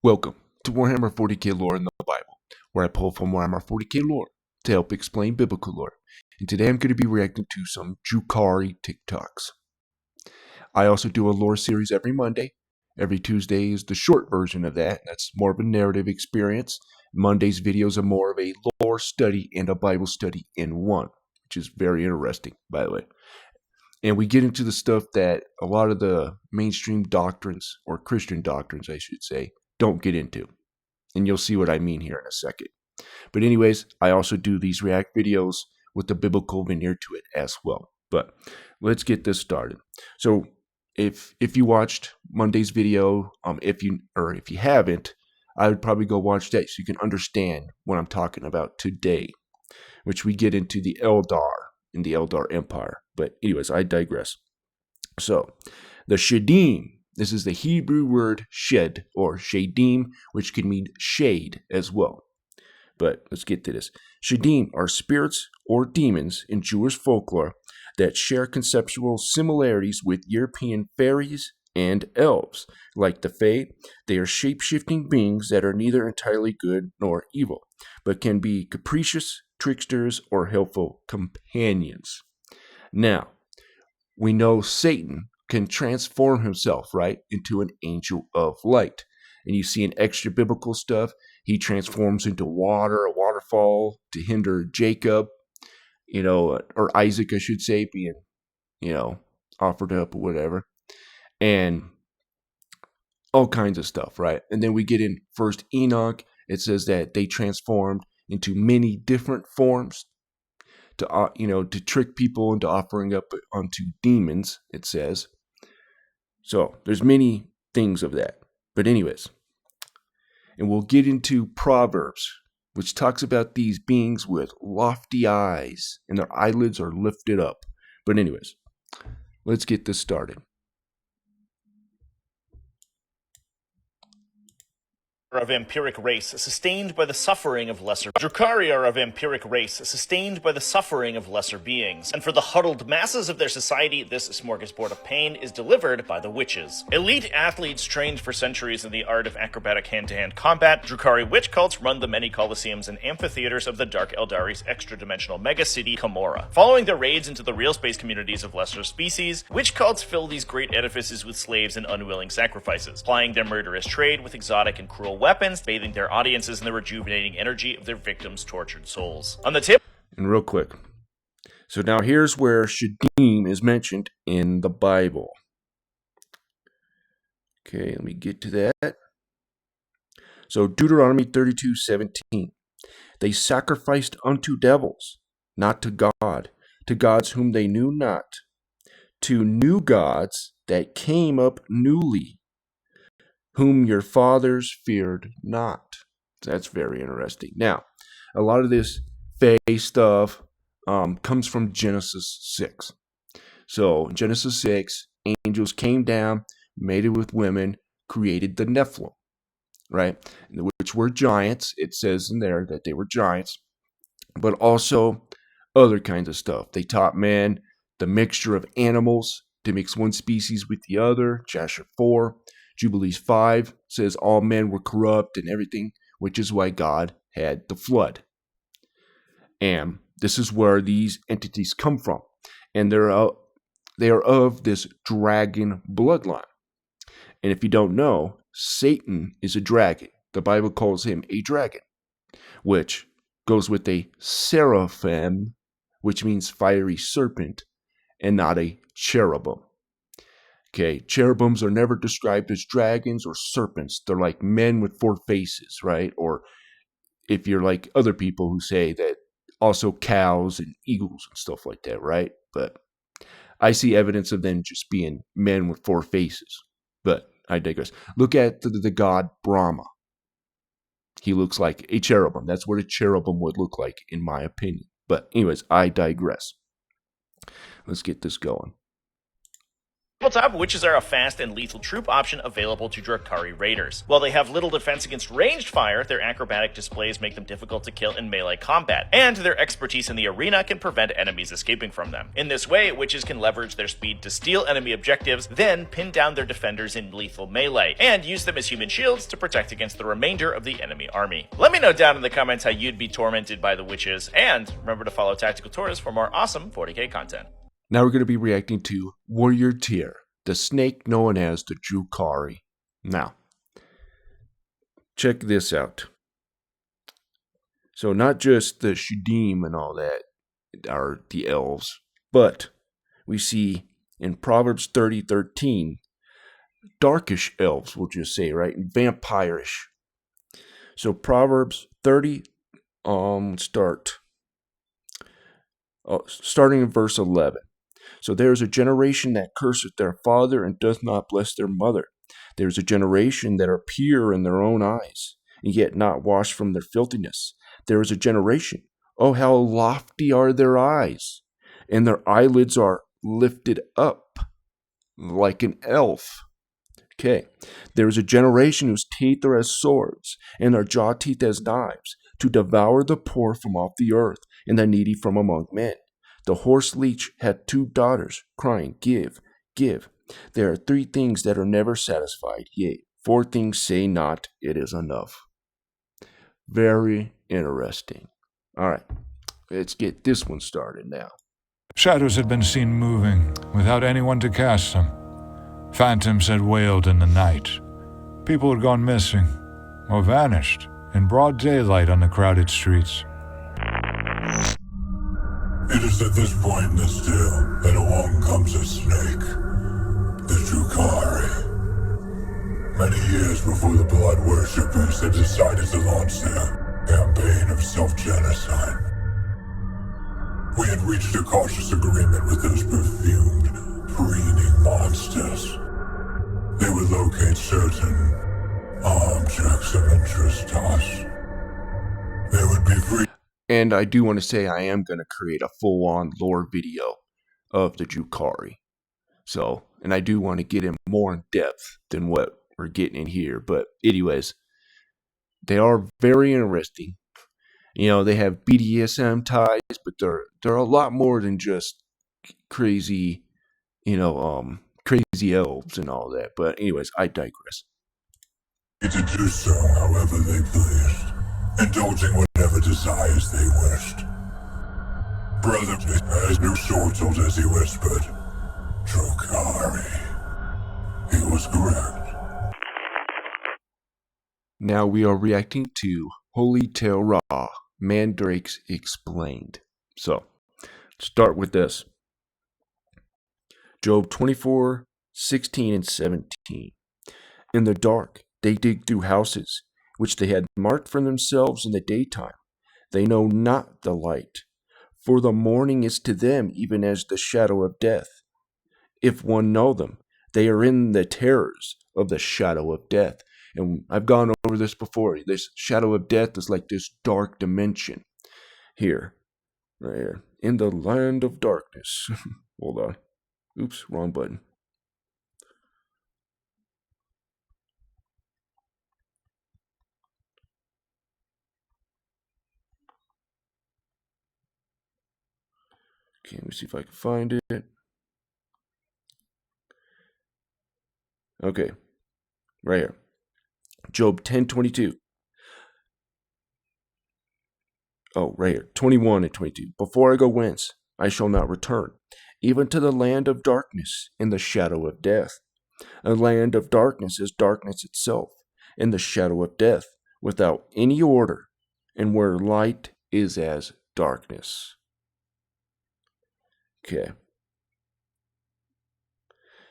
Welcome to Warhammer 40k lore in the Bible, where I pull from Warhammer 40k lore to help explain biblical lore. And today I'm going to be reacting to some Drukhari TikToks. I also do a lore series every Monday. Every Tuesday is the short version of that. That's more of a narrative experience. Monday's videos are more of a lore study and a Bible study in one, which is very interesting, by the way. And we get into the stuff that a lot of the mainstream doctrines, or Christian doctrines, I should say, don't get into. And you'll see what I mean here in a second. But anyways, I also do these react videos with the biblical veneer to it as well. But let's get this started. So if you watched Monday's video, if you haven't, I would probably go watch that so you can understand what I'm talking about today, which we get into the Eldar in the Eldar Empire. But anyways, I digress. So the Shadim, this is the Hebrew word shed or shadim, which can mean shade as well. But let's get to this. Shadim are spirits or demons in Jewish folklore that share conceptual similarities with European fairies and elves. Like the Fae, they are shape-shifting beings that are neither entirely good nor evil, but can be capricious, tricksters, or helpful companions. Now, we know Satan can transform himself, right, into an angel of light. And you see in extra biblical stuff, he transforms into water, a waterfall, to hinder Jacob, or Isaac, I should say, being, offered up or whatever. And all kinds of stuff, right? And then we get in First Enoch. It says that they transformed into many different forms to trick people into offering up unto demons, it says. So there's many things of that. But anyways, and we'll get into Proverbs, which talks about these beings with lofty eyes, and their eyelids are lifted up. But anyways, let's get this started. Of vampiric race sustained by the suffering of lesser Drukhari are a vampiric race sustained by the suffering of lesser beings, and for the huddled masses of their society, this smorgasbord of pain is delivered by the witches. Elite athletes trained for centuries in the art of acrobatic hand-to-hand combat, Drukhari witch cults run the many coliseums and amphitheaters of the Dark Eldari's extra-dimensional megacity, Camorra. Following their raids into the real space communities of lesser species, witch cults fill these great edifices with slaves and unwilling sacrifices, plying their murderous trade with exotic and cruel weapons, bathing their audiences in the rejuvenating energy of their victims' tortured souls. On the tip. And real quick. So now here's where Shadim is mentioned in the Bible. Okay, let me get to that. So Deuteronomy 32:17. They sacrificed unto devils, not to God, to gods whom they knew not, to new gods that came up newly, whom your fathers feared not. That's very interesting. Now, a lot of this fae stuff comes from Genesis 6. So, in Genesis 6, angels came down, mated with women, created the Nephilim, right? Which were giants. It says in there that they were giants, but also other kinds of stuff. They taught man the mixture of animals to mix one species with the other. Jasher 4. Jubilees 5 says all men were corrupt and everything, which is why God had the flood. And this is where these entities come from. And they are of this dragon bloodline. And if you don't know, Satan is a dragon. The Bible calls him a dragon, which goes with a seraphim, which means fiery serpent, and not a cherubim. Okay, cherubims are never described as dragons or serpents. They're like men with four faces, right? Or if you're like other people who say that also cows and eagles and stuff like that, right? But I see evidence of them just being men with four faces. But I digress. Look at the god Brahma. He looks like a cherubim. That's what a cherubim would look like, in my opinion. But anyways, I digress. Let's get this going. Tabletop, witches are a fast and lethal troop option available to Drukhari raiders. While they have little defense against ranged fire, their acrobatic displays make them difficult to kill in melee combat, and their expertise in the arena can prevent enemies escaping from them. In this way, witches can leverage their speed to steal enemy objectives, then pin down their defenders in lethal melee, and use them as human shields to protect against the remainder of the enemy army. Let me know down in the comments how you'd be tormented by the witches, and remember to follow Tactical Taurus for more awesome 40k content. Now we're going to be reacting to Warrior Tier, the snake known as the Drukhari. Now, check this out. So not just the Shudim and all that are the elves, but we see in Proverbs 30:13, darkish elves, we'll just say, right? Vampirish. So Proverbs 30, starting in verse 11. So there is a generation that curseth their father and doth not bless their mother. There is a generation that are pure in their own eyes, and yet not washed from their filthiness. There is a generation, oh how lofty are their eyes, and their eyelids are lifted up like an elf. Okay. There is a generation whose teeth are as swords, and their jaw teeth as knives, to devour the poor from off the earth, and the needy from among men. The horse leech had 2 daughters, crying, Give, give. There are 3 things that are never satisfied, yea, 4 things say not, it is enough. Very interesting. All right, let's get this one started now. Shadows had been seen moving, without anyone to cast them. Phantoms had wailed in the night. People had gone missing, or vanished, in broad daylight on the crowded streets. It is at this point in this tale that along comes a snake, the Drukhari. Many years before the blood worshippers had decided to launch their campaign of self-genocide, we had reached a cautious agreement with those perfumed, preening monsters. They would locate certain objects of interest to us. They would be free. And I do want to say I am going to create a full-on lore video of the Drukhari. So, and I do want to get in more in depth than what we're getting in here. But anyways, they are very interesting. You know, they have BDSM ties, but they're a lot more than just crazy, crazy elves and all that. But anyways, I digress. To do so however they pleased, indulging whatever desires they wished. Brother has no sword as he whispered, Drukhari. He was correct. Now we are reacting to Holy Terra, Mandrakes Explained. So, start with this. Job 24:16 and 17. In the dark they dig through houses, which they had marked for themselves in the daytime. They know not the light, for the morning is to them even as the shadow of death. If one know them, they are in the terrors of the shadow of death. And I've gone over this before. This shadow of death is like this dark dimension. Here, right here, in the land of darkness. Hold on. Oops, wrong button. Okay, let me see if I can find it. Okay, right here. Job 10:22. Oh, right here. 21 and 22. Before I go whence, I shall not return, even to the land of darkness in the shadow of death. A land of darkness is darkness itself, in the shadow of death, without any order, and where light is as darkness. Okay.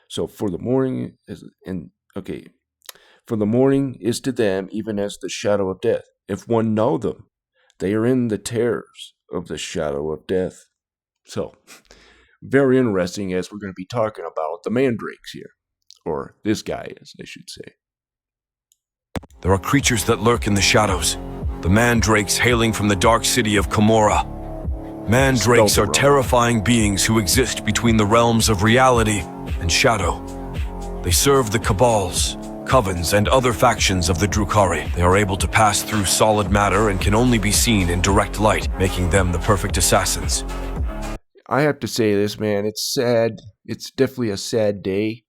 So for the morning is for the morning is to them even as the shadow of death. If one know them, they are in the terrors of the shadow of death. So, very interesting, as we're going to be talking about the mandrakes here. Or this guy is, I should say. There are creatures that lurk in the shadows. The mandrakes hailing from the dark city of Comora. Mandrakes are terrifying beings who exist between the realms of reality and shadow. They serve the cabals, covens, and other factions of the Drukhari. They are able to pass through solid matter and can only be seen in direct light, making them the perfect assassins. I have to say this, man. It's sad. It's definitely a sad day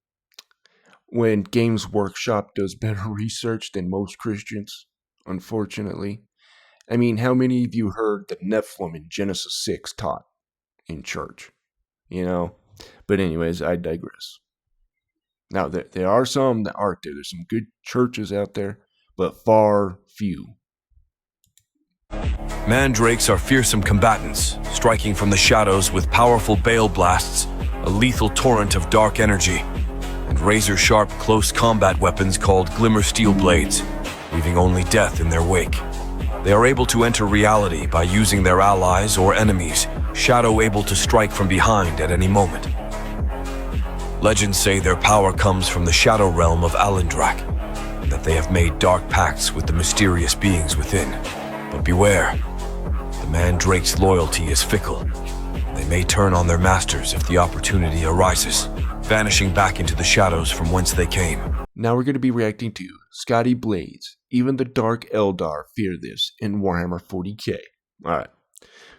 when Games Workshop does better research than most Christians, unfortunately. I mean, how many of you heard the Nephilim in Genesis 6 taught in church? You know? But anyways, I digress. Now, there are some that aren't there. There's some good churches out there, but far few. Mandrakes are fearsome combatants, striking from the shadows with powerful bale blasts, a lethal torrent of dark energy, and razor-sharp close combat weapons called glimmer steel blades, leaving only death in their wake. They are able to enter reality by using their allies or enemies, shadow able to strike from behind at any moment. Legends say their power comes from the shadow realm of Alendrak, and that they have made dark pacts with the mysterious beings within. But beware, the Mandrake's loyalty is fickle. They may turn on their masters if the opportunity arises, vanishing back into the shadows from whence they came. Now we're going to be reacting to Scotty Blades. Even the Dark Eldar fear this in Warhammer 40k. Alright,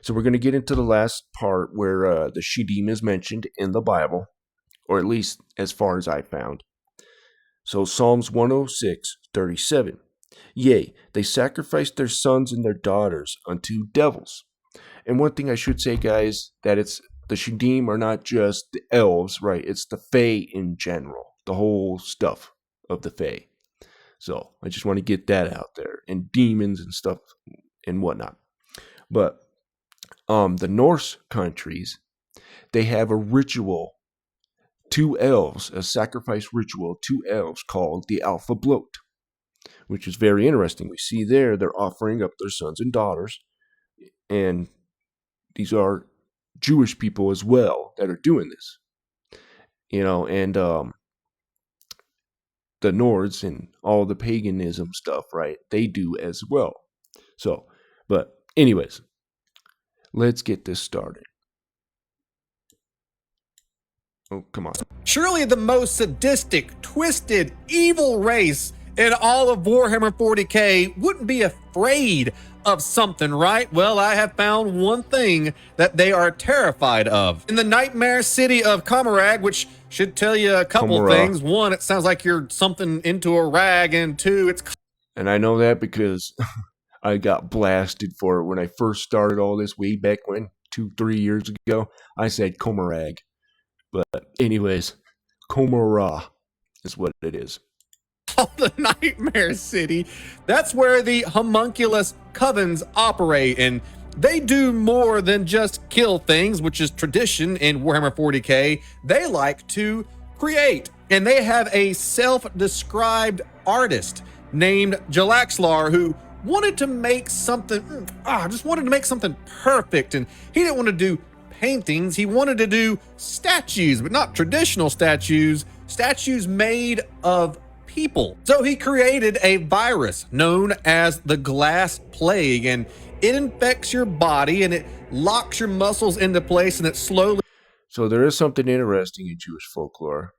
so we're going to get into the last part where the Shiddim is mentioned in the Bible, or at least as far as I found. So Psalms 106:37. Yea, they sacrificed their sons and their daughters unto devils. And one thing I should say, guys, that it's the Shiddim are not just the elves, right? It's the Fae in general, the whole stuff of the Fae. So I just want to get that out there, and demons and stuff and whatnot. But the Norse countries, they have a ritual to elves, a sacrifice ritual to elves called the Alpha Bloat, which is very interesting. We see there they're offering up their sons and daughters, and these are Jewish people as well that are doing this. You know, and the Nords and all the paganism stuff, right? They do as well. So, but anyways, let's get this started. Oh, come on. Surely the most sadistic, twisted, evil race in all of Warhammer 40k wouldn't be afraid of something, right? Well, I have found one thing that they are terrified of. In the nightmare city of Comarag, which should tell you a couple things. One, it sounds like you're something into a rag, and two, it's... And I know that because I got blasted for it when I first started all this way back when, 2-3 years ago. I said Comarag. But anyways, Comara is what it is. The Nightmare City. That's where the homunculus covens operate, and they do more than just kill things, which is tradition in Warhammer 40k. They like to create, and they have a self-described artist named Jalaxlar who wanted to make something, just wanted to make something perfect, and he didn't want to do paintings. He wanted to do statues, but not traditional statues, statues made of people. So he created a virus known as the Glass Plague, and it infects your body and it locks your muscles into place, and it slowly... So there is something interesting in Jewish folklore.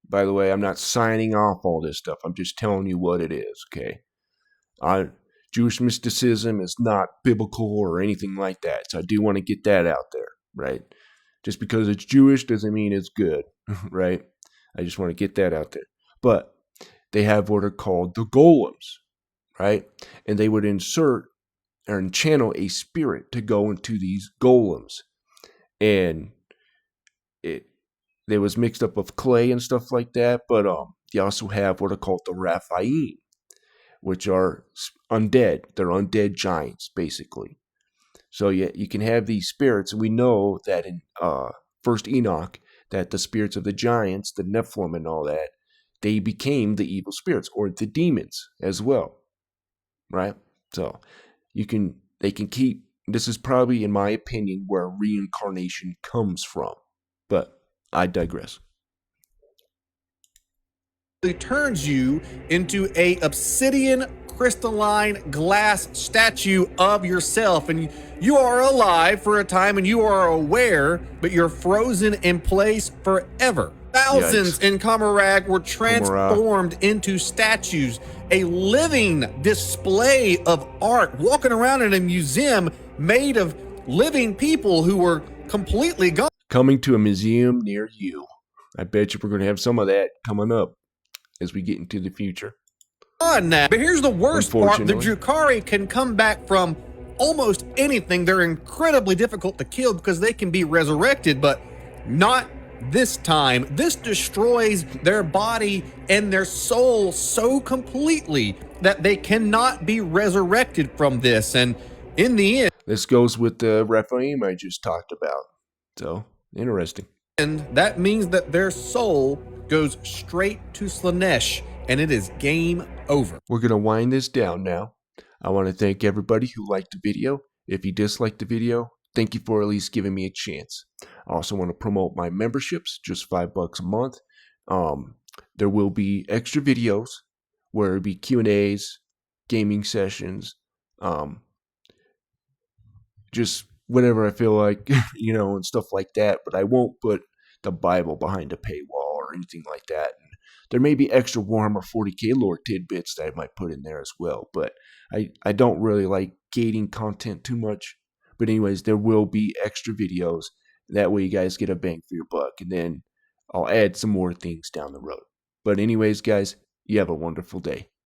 By the way, I'm not signing off all this stuff. I'm just telling you what it is, okay? Jewish mysticism is not biblical or anything like that. So I do want to get that out there, right? Just because it's Jewish doesn't mean it's good, right? I just want to get that out there. But they have what are called the golems, right? And they would insert or channel a spirit to go into these golems. And they was mixed up with clay and stuff like that. But you also have what are called the Raphaim, which are undead. They're undead giants, basically. So yeah, you can have these spirits. And we know that in First Enoch, that the spirits of the giants, the Nephilim and all that, they became the evil spirits or the demons as well, right? So they can keep, this is probably, in my opinion, where reincarnation comes from, but I digress. It turns you into a obsidian crystalline glass statue of yourself, and you are alive for a time and you are aware, but you're frozen in place forever. Thousands Yikes. in Kamarag were transformed into statues, a living display of art, walking around in a museum made of living people who were completely gone. Coming to a museum near you. I bet you we're going to have some of that coming up as we get into the future. Now. But here's the worst part. The Unfortunately. Drukhari can come back from almost anything. They're incredibly difficult to kill because they can be resurrected, but not this time. This destroys their body and their soul so completely that they cannot be resurrected from this. And in the This goes with the Rephaim I just talked about. So, interesting. end, that means that their soul goes straight to Slanesh and it is game over. We're going to wind this down now. I want to thank everybody who liked the video. If you disliked the video, thank you for at least giving me a chance. I also want to promote my memberships, just $5 a month. There will be extra videos where it'll be Q&As, gaming sessions, just whenever I feel like, and stuff like that. But I won't put the Bible behind a paywall or anything like that. And there may be extra Warhammer 40k lore tidbits that I might put in there as well. But I don't really like gating content too much. But anyways, there will be extra videos. That way you guys get a bang for your buck. And then I'll add some more things down the road. But anyways, guys, you have a wonderful day.